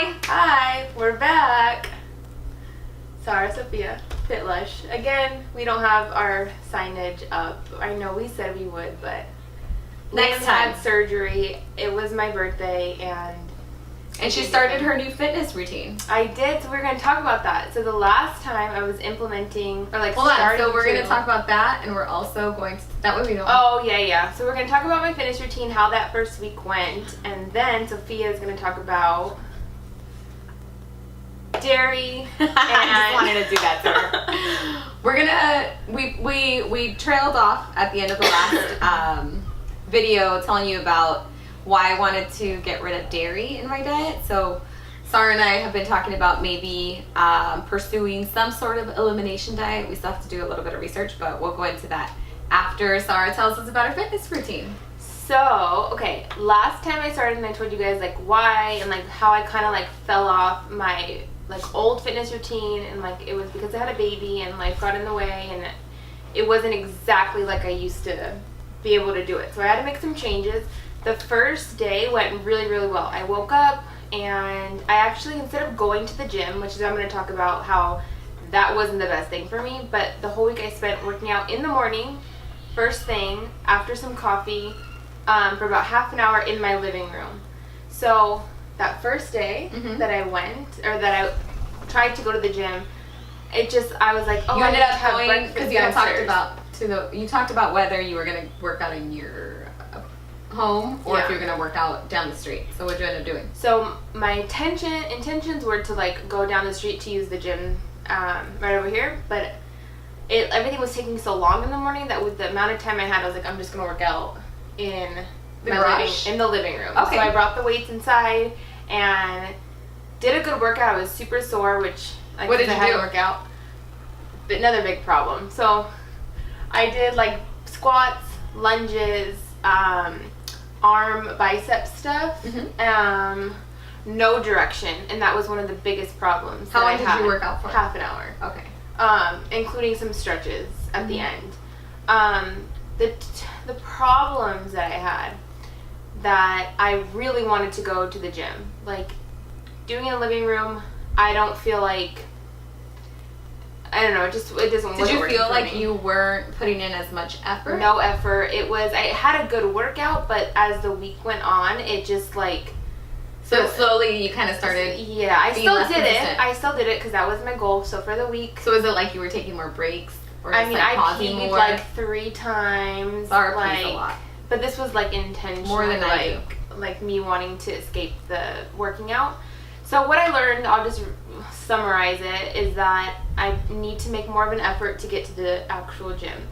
Hi, we're back. Sofia, Fit Lush. Again, we don't have our signage up. I know we said we would, but next time. Had surgery. It was my birthday, and she started her new fitness routine. I did, so we're going to talk about that. So the last time I was implementing, or like Hold on, so we're going to talk about that, and we're also going to, that way we don't... Oh, yeah. So we're going to talk about my fitness routine, how that first week went, and then Sofia is going to talk about dairy. I just wanted to do that to her. We're going to, we trailed off at the end of the last video telling you about why I wanted to get rid of dairy in my diet. So Sarah and I have been talking about maybe pursuing some sort of elimination diet. We still have to do a little bit of research, but we'll go into that after Sarah tells us about her fitness routine. So, okay, last time I started and I told you guys like why and like how I kind of like fell off my like old fitness routine, and like it was because I had a baby and life got in the way and it wasn't exactly like I used to be able to do it. So I had to make some changes. The first day went really, really well. I woke up and I actually, instead of going to the gym, which is I'm going to talk about how that wasn't the best thing for me, but the whole week I spent working out in the morning, first thing, after some coffee, for about half an hour in my living room. So that first day that I went, or that I tried to go to the gym, it just, I was like, oh, you I ended need to up have going, breakfast because you downstairs. you talked about whether you were going to work out in your home or if you're going to work out down the street. So what did you end up doing? So my intentions were to like go down the street to use the gym right over here, but everything was taking so long in the morning that with the amount of time I had, I was like, I'm just going to work out in the living room. Okay. So I brought the weights inside and did a good workout. I was super sore, which what did you do? Work out. Another big problem. So I did like squats, lunges, arm bicep stuff, no direction, and that was one of the biggest problems. How long did you work out for? Half an hour. Okay. Including some stretches at the end. The problems that I had, that I really wanted to go to the gym, like doing in a living room, I don't feel like, I don't know, it doesn't. Did you feel like you weren't putting in as much effort? No effort. I had a good workout, but as the week went on, it just like. So slowly you kind of started. Yeah, I still did it because that was my goal. So for the week. So is it like you were taking more breaks, or just I pausing peed more? like 3 times. Sorry, like, a lot. But this was like intentional. More than I do. Like me wanting to escape the working out. So what I learned, I'll just summarize it, is that I need to make more of an effort to get to the actual gym.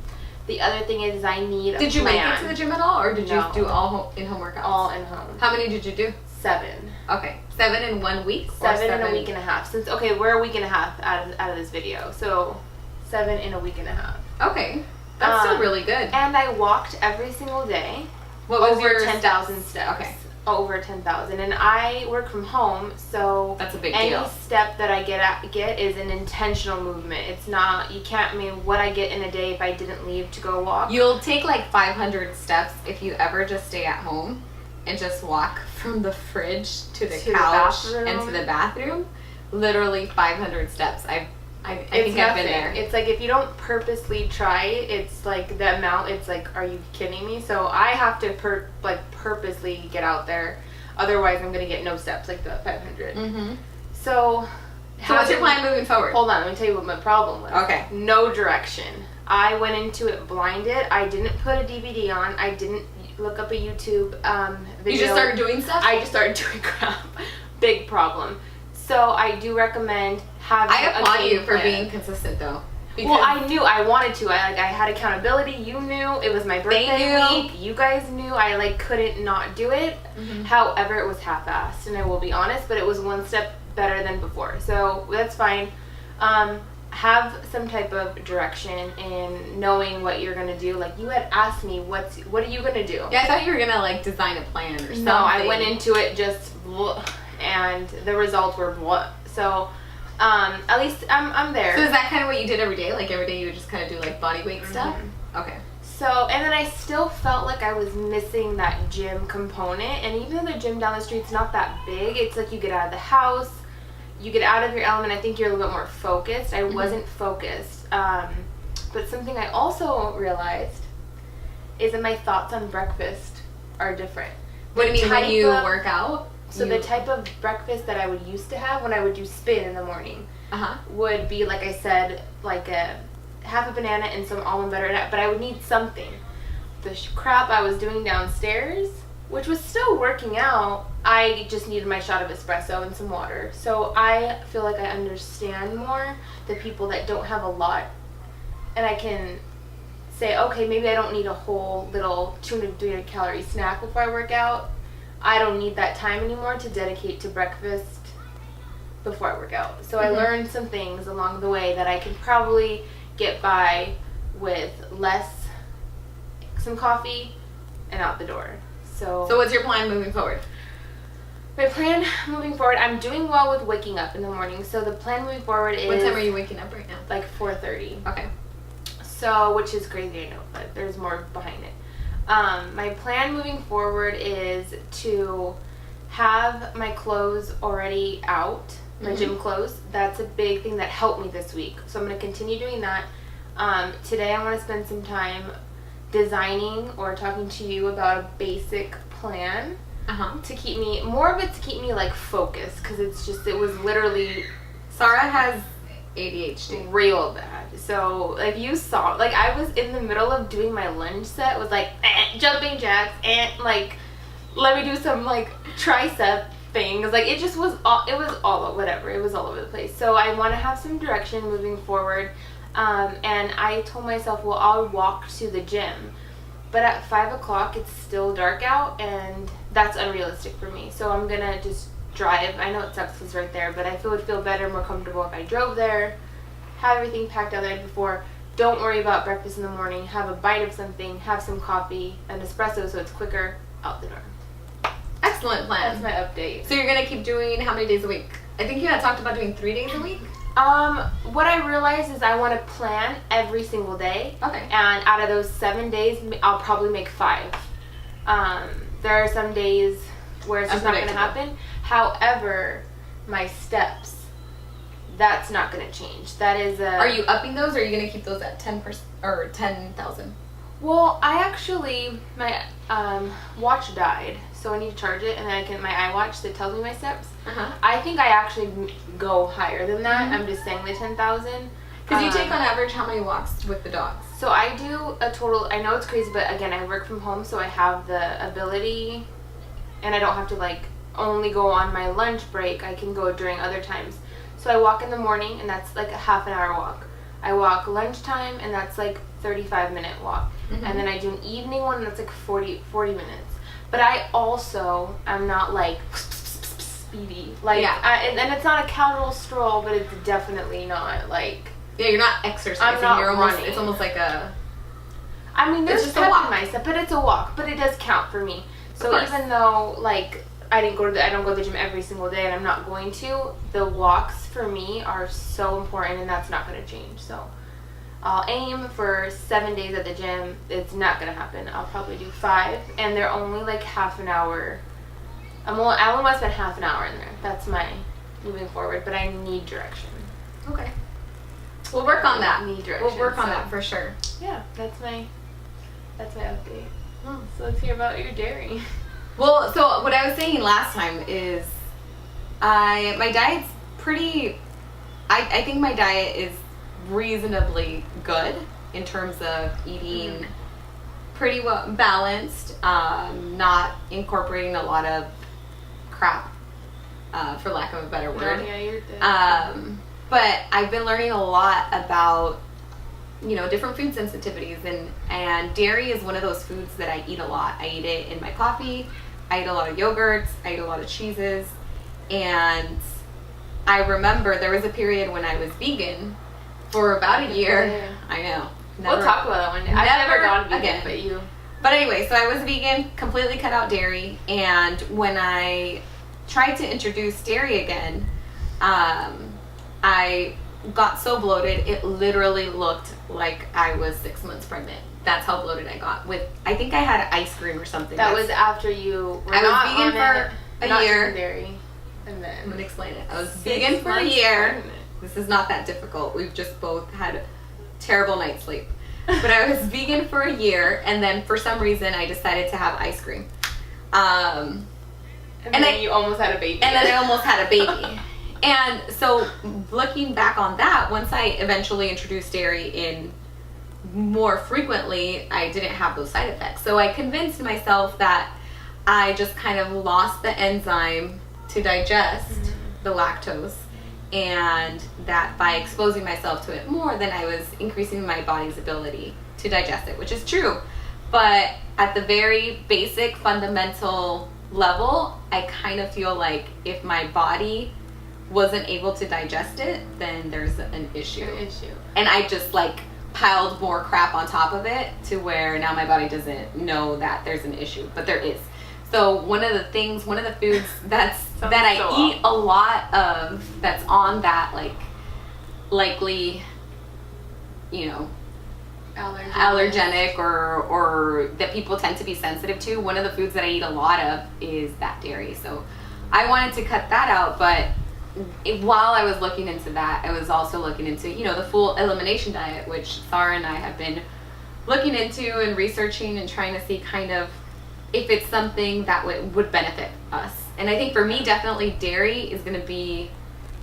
The other thing is I need a plan. Did you make it to the gym at all, or did you do all in-home workouts? All in-home. How many did you do? 7. Okay. 7 in 1 week? 7 in a week and a half. We're a week and a half out of this video. So 7 in a week and a half. Okay. That's still really good. And I walked every single day. What was over your 10,000 steps? Okay. Over 10,000, and I work from home, so that's a big any deal. step that I get is an intentional movement. It's not, you can't, what I get in a day if I didn't leave to go walk. You'll take like 500 steps if you ever just stay at home and just walk from the fridge to the couch and to the bathroom. Literally 500 steps. I think I've been there. It's like if you don't purposely try it, it's like the amount, it's like, are you kidding me? So I have to purposely get out there. Otherwise, I'm going to get no steps like the 500. So what's your plan moving forward? Hold on, let me tell you what my problem was. Okay. No direction. I went into it blinded. I didn't put a DVD on. I didn't look up a YouTube video. You just started doing stuff? I just started doing crap. Big problem. So I do recommend having I applaud you for plan. being consistent though. Well, I knew I wanted to. I had accountability. You knew it was my birthday week. You guys knew I couldn't not do it. However, it was half-assed, and I will be honest, but it was one step better than before. So that's fine. Have some type of direction in knowing what you're gonna do. Like you had asked me, what are you gonna do? Yeah, I thought you were gonna design a plan or something. No, I went into it just, and the results were what. So. At least I'm there. So is that kind of what you did every day? Like every day you would just kind of do body weight stuff? Okay. So, and then I still felt like I was missing that gym component. And even though the gym down the street's not that big, it's like you get out of the house, you get out of your element. I think you're a little bit more focused. I wasn't focused. But something I also realized is that my thoughts on breakfast are different. What do you mean when you work out? So the type of breakfast that I would used to have when I would do spin in the morning would be, like I said, like a half a banana and some almond butter, but I would need something. The crap I was doing downstairs, which was still working out, I just needed my shot of espresso and some water. So I feel like I understand more the people that don't have a lot, and I can say, okay, maybe I don't need a whole little 200, 300 calorie snack before I work out. I don't need that time anymore to dedicate to breakfast before I work out. So I learned some things along the way that I can probably get by with some coffee and out the door. So what's your plan moving forward? My plan moving forward, I'm doing well with waking up in the morning. So the plan moving forward is... What time are you waking up right now? Like 4:30. Okay. So, which is crazy, I know, but there's more behind it. My plan moving forward is to have my clothes already out, my gym clothes. That's a big thing that helped me this week. So I'm going to continue doing that. Today I want to spend some time designing or talking to you about a basic plan to keep me, more of it to keep me like focused, because it was literally... Sarah has ADHD. Real bad. So, like, you saw, like, I was in the middle of doing my lunge set with, like, jumping jacks and, like, let me do some, like, tricep things. Like, it just was all, whatever. It was all over the place. So, I want to have some direction moving forward. And I told myself, well, I'll walk to the gym. But at 5 o'clock, it's still dark out, and that's unrealistic for me. So, I'm going to just drive. I know it sucks because it's right there, but I would feel better, more comfortable if I drove there, have everything packed out the night before. Don't worry about breakfast in the morning. Have a bite of something, have some coffee, an espresso so it's quicker, out the door. Excellent plan. That's my update. So you're going to keep doing how many days a week? I think you had talked about doing 3 days a week? What I realized is I want to plan every single day. Okay. And out of those 7 days, I'll probably make 5. There are some days where it's just not going to happen. However, my steps, that's not going to change. That is a... Are you upping those, or are you going to keep those at 10% or 10,000? Well, I actually, my watch died, so I need to charge it, and then my iWatch that tells me my steps. I think I actually go higher than that. I'm just saying the 10,000. Because you take on average how many walks with the dogs? So I do a total, I know it's crazy, but again, I work from home, so I have the ability, and I don't have to, like, only go on my lunch break. I can go during other times. So I walk in the morning, and that's like a half an hour walk. I walk lunchtime, and that's like 35-minute walk. And then I do an evening one, and that's like 40 minutes. But I also am not like speedy. Like, and it's not a casual stroll, but it's definitely not like... Yeah, you're not exercising. I'm not you're running. It's almost like a... I mean, there's just pep a walk. in my step, but it's a walk. But it does count for me. So even though, like, I don't go to the gym every single day, and I'm not going to, the walks for me are so important, and that's not going to change. So I'll aim for 7 days at the gym. It's not going to happen. I'll probably do 5, and they're only like half an hour. I only want to spend half an hour in there. That's my moving forward, but I need direction. Okay. We'll work on that. Need direction. We'll work on that for sure. Yeah, that's my update. So let's hear about your dairy. Well, so what I was saying last time is my diet's pretty... I think my diet is reasonably good in terms of eating pretty well balanced, not incorporating a lot of crap, for lack of a better word. Yeah, you're good. But I've been learning a lot about, different food sensitivities, and dairy is one of those foods that I eat a lot. I eat it in my coffee. I eat a lot of yogurts. I eat a lot of cheeses. And I remember there was a period when I was vegan for about a year. Yeah. I know. We'll talk about that one day. I've never gone vegan, again. but you... But anyway, so I was vegan, completely cut out dairy, and when I tried to introduce dairy again, I got so bloated, it literally looked like I was 6 months pregnant. that's how bloated I got. I think I had ice cream or something. That was after you were I not was vegan on for not a year. eating dairy. And then I'm going to explain it. I was 6 vegan for a months year. pregnant. This is not that difficult. We've just both had terrible night's sleep. But I was vegan for a year, and then for some reason I decided to have ice cream. And then you almost had a baby. And then I almost had a baby. And so looking back on that, once I eventually introduced dairy in more frequently, I didn't have those side effects. So I convinced myself that I just kind of lost the enzyme to digest the lactose, and that by exposing myself to it more, then I was increasing my body's ability to digest it, which is true. But at the very basic fundamental level, I kind of feel like if my body wasn't able to digest it, then there's an issue. And I just like piled more crap on top of it to where now my body doesn't know that there's an issue, but there is. So one of the foods that I eat a lot of, that's on that like likely, you know, allergenic or that people tend to be sensitive to, one of the foods that I eat a lot of is that dairy. So I wanted to cut that out, but while I was looking into that, I was also looking into, you know, the full elimination diet, which Sarah and I have been looking into and researching and trying to see kind of if it's something that would benefit us. And I think for me, definitely dairy is going to be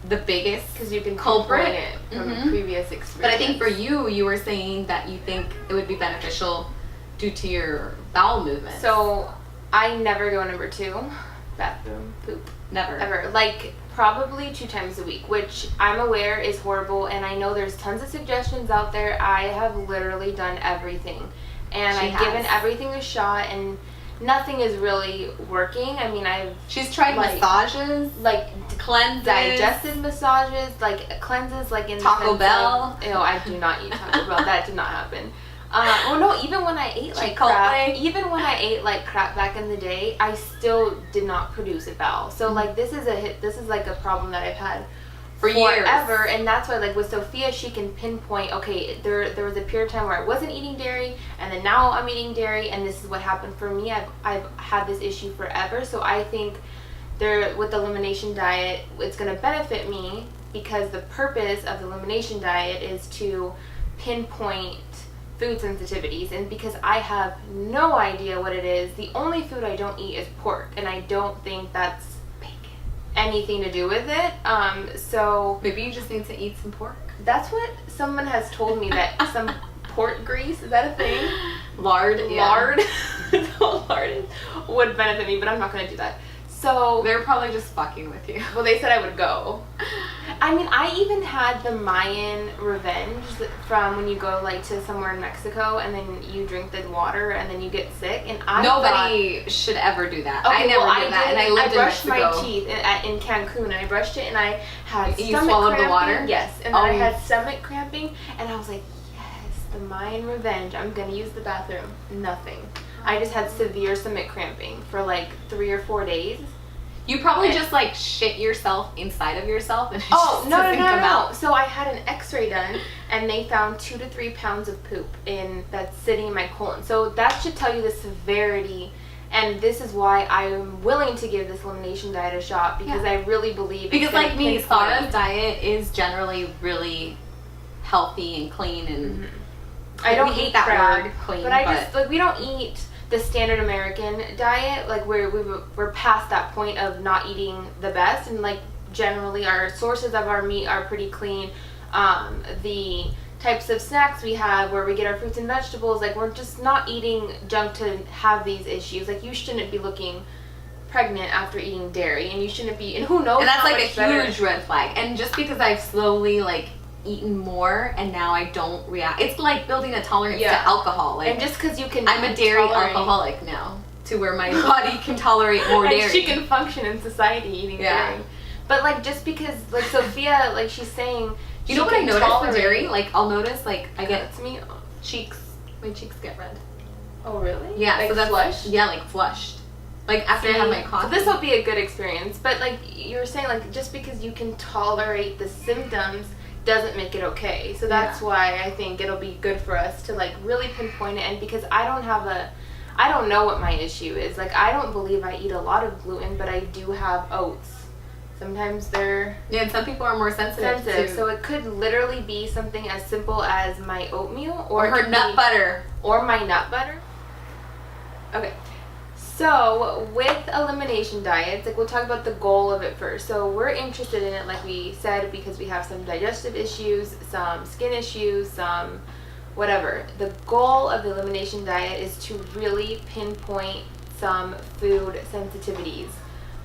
the biggest because you can culprit it from a previous experience. But I think for you were saying that you think it would be beneficial due to your bowel movement. So I never go number 2 bathroom poop. Never. Ever. Like probably 2 times a week, which I'm aware is horrible, and I know there's tons of suggestions out there. I have literally done everything, and I've given everything a shot, and nothing is really working. I mean, she's tried massages, like cleanses, digestive massages, like cleanses, like in Taco Bell. Ew, I do not eat Taco Bell. That did not happen. Oh no, even when I ate like crap back in the day, I still did not produce a bowel. So like this is like a problem that I've had for years. Forever, and that's why like with Sofia, she can pinpoint, okay, there was a period of time where I wasn't eating dairy, and then now I'm eating dairy, and this is what happened for me. I've had this issue forever. So I think with the elimination diet, it's going to benefit me, because the purpose of the elimination diet is to pinpoint food sensitivities, and because I have no idea what it is, the only food I don't eat is pork, and I don't think that's anything to do with it. So maybe you just need to eat some pork. That's what someone has told me, that some pork grease, is that a thing? Lard would benefit me, but I'm not going to do that. So they're probably just fucking with you. Well, they said I would go. I mean, I even had the Mayan revenge from when you go like to somewhere in Mexico and then you drink the water and then you get sick. And nobody should ever do that. Okay, I never did that, and I lived in Mexico. I brushed my teeth in Cancun, and I brushed it, and I had you stomach swallowed cramping. the water. Yes, and then I had stomach cramping, and I was like, yes, the Mayan revenge. I'm gonna use the bathroom. Nothing. I just had severe stomach cramping for like 3 or 4 days. You probably just like shit yourself inside of yourself, and no. So I had an X-ray done, and they found 2 to 3 pounds of poop that's sitting in my colon. So that should tell you the severity, and this is why I'm willing to give this elimination diet a shot, because I really believe. Because like me, Sarah's diet is generally really healthy and clean, and I don't hate that crap, word, clean, but I just like we don't eat the standard American diet. Like we're past that point of not eating the best, and like generally our sources of our meat are pretty clean. The types of snacks we have, where we get our fruits and vegetables, like we're just not eating junk to have these issues. Like you shouldn't be looking pregnant after eating dairy, and you shouldn't be, and who knows, and that's like a huge red flag. And just because I've slowly like eaten more and now I don't react, it's like building a tolerance to alcohol. Like, and just because you can, I'm a dairy alcoholic now, to where my body can tolerate more dairy. And she can function in society eating dairy. But like just because like Sofia, like she's saying, you know what I noticed with dairy? Like I'll notice like I get my cheeks get red. Oh really? Yeah, like so that's flushed? Yeah, like flushed. Like after I have my coffee. So this will be a good experience. But like you were saying, like just because you can tolerate the symptoms doesn't make it okay. So that's why I think it'll be good for us to like really pinpoint it. And because I don't know what my issue is. Like, I don't believe I eat a lot of gluten, but I do have oats. Sometimes they're... Yeah, and some people are more sensitive. So it could literally be something as simple as my oatmeal. Or her nut butter. Or my nut butter. Okay. So, with elimination diets, like, we'll talk about the goal of it first. So, we're interested in it, like we said, because we have some digestive issues, some skin issues, some whatever. The goal of the elimination diet is to really pinpoint some food sensitivities.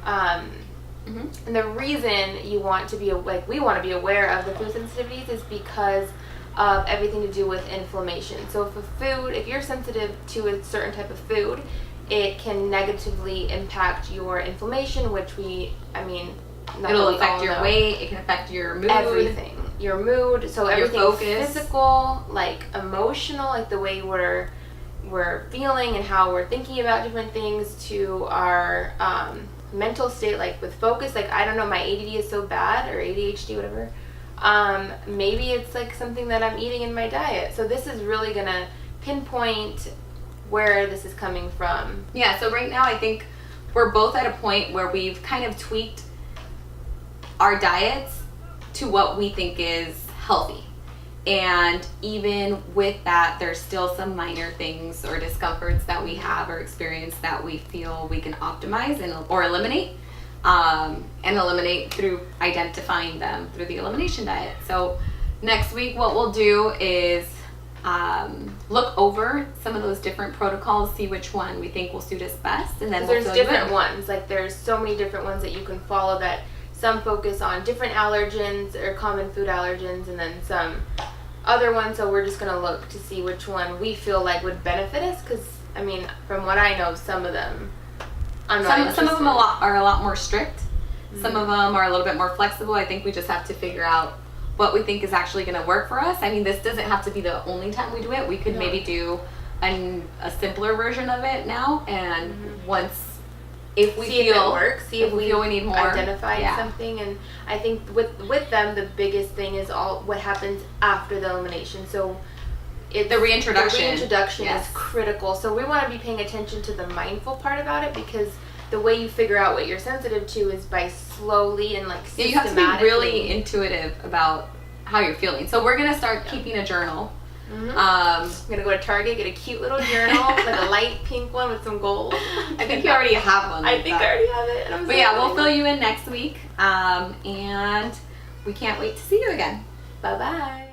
And the reason you want to be, like, we want to be aware of the food sensitivities is because of everything to do with inflammation. So if you're sensitive to a certain type of food, it can negatively impact your inflammation, which it'll affect your weight, it can affect your mood. Everything. Your mood, so everything focus. Physical, like emotional, like the way we're feeling and how we're thinking about different things, to our mental state, like with focus. Like, I don't know, my ADD is so bad, or ADHD, whatever. Maybe it's like something that I'm eating in my diet. So this is really gonna pinpoint where this is coming from. Yeah, so right now I think we're both at a point where we've kind of tweaked our diets to what we think is healthy. And even with that, there's still some minor things or discomforts that we have or experience that we feel we can optimize or eliminate, and eliminate through identifying them through the elimination diet. So next week what we'll do is look over some of those different protocols, see which one we think will suit us best, and then there's different ones. Like, there's so many different ones that you can follow, that some focus on different allergens or common food allergens, and then some other ones. So we're just going to look to see which one we feel like would benefit us, because from what I know, some of them I'm not interested. Some of them are a lot more strict. Some of them are a little bit more flexible. I think we just have to figure out what we think is actually going to work for us. This doesn't have to be the only time we do it. We could maybe do a simpler version of it now, and if we feel it works, if we feel we need more, identify something. And I think with them, the biggest thing is what happens after the elimination. So the reintroduction. The reintroduction is critical. So we want to be paying attention to the mindful part about it, because the way you figure out what you're sensitive to is by slowly and like systematically. You have to be really intuitive about how you're feeling. So we're gonna start keeping a journal. I'm gonna go to Target, get a cute little journal, like a light pink one with some gold. I think you already have one. I think I already have it. But yeah, we'll fill you in next week, and we can't wait to see you again. Bye bye.